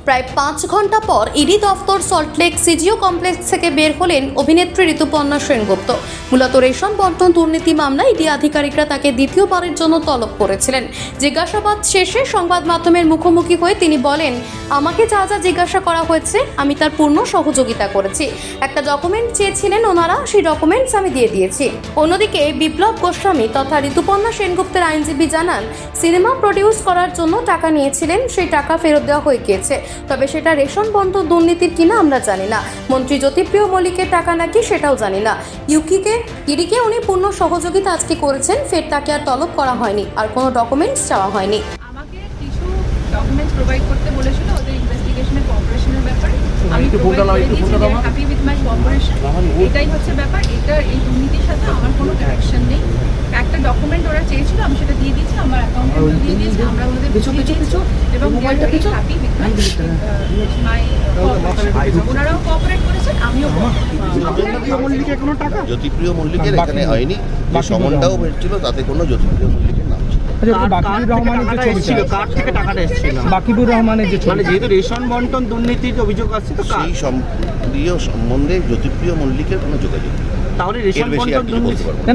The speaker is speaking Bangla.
প্রায় 5 ঘন্টা পর ইডি দফতর সল্টলেক সিজিও কমপ্লেক্স থেকে বের হলেন অভিনেত্রী ঋতুপর্ণা সেনগুপ্ত। মূলত রেশন বন্টন দুর্নীতি মামলায় ইডি আধিকারিকরা তাকে দ্বিতীয়বারের জন্য তলব করেছিলেন। জিজ্ঞাসাবাদ শেষে সংবাদ মাধ্যমের মুখোমুখি হয়ে তিনি বলেন, আমাকে যা যা জিজ্ঞাসা করা হয়েছে আমি তার পূর্ণ সহযোগিতা করেছি। একটা ডকুমেন্ট চেয়েছিলেন ওনারা, সেই ডকুমেন্টস আমি দিয়ে দিয়েছি। অন্যদিকে বিপ্লব গোস্বামী তথা ঋতুপর্ণা সেনগুপ্তের আইনজীবী জানান, সিনেমা প্রডিউস করার জন্য টাকা নিয়েছিলেন, সেই টাকা ফেরত দেওয়া হয়ে গিয়েছে, তবে সেটা রেশন বন্টন দুর্নীতির কিনা আমরা জানি না। মন্ত্রী জ্যোতিপ্রিয় মল্লিকের টাকা নাকি সেটাও জানি না। ইডিকে উনি পূর্ণ সহযোগিতা আজকে করেছেন, ফের তাকে আর তলব করা হয়নি, আর কোনো ডকুমেন্টস চাওয়া হয়নি। আমাকে কিছু ডকুমেন্টস প্রোভাইড করতে বলেছিল ওদের ইনভেস্টিগেশনের কোঅপারেশনের ব্যাপারে। আমি হ্যাপি উইথ মাই কোঅপারেশন, এটাই হচ্ছে ব্যাপার। এই দুর্নীতির সাথে আমার কোনো কানেকশন নেই। একটা ডকুমেন্ট ওরা চেয়েছিল, আমি সেটা দিয়ে দিয়েছি, আমার অ্যাকাউন্টে দিয়ে দিয়েছি, আমরা ওদের বুঝিয়ে দিয়েছি এবং হ্যাপি উইথ মাই কোঅপারেশন। ওনারাও কোঅপারেট করেছেন, আমিও জ্যোতিপ্রিয় মল্লিকের এখানে হয়নি। যে সমনটাও হয়েছিল তাতে কোনো জ্যোতিপ্রিয় মল্লিকের নাম ছিল। বাকিবুর রহমানের যে ছবি কার থেকে টাকাটা এসেছিল? বাকিবুর রহমানের যে ছবি, যেহেতু রেশন বন্টন দুর্নীতির অভিযোগ আসছে, তো সেই সম্বন্ধে জ্যোতিপ্রিয় মল্লিকের কোনো যোগাযোগ নেই। তাহলে রেশন এর বেশি আর বন্টন কিছু বলতে দুর্নীতি পারবো না।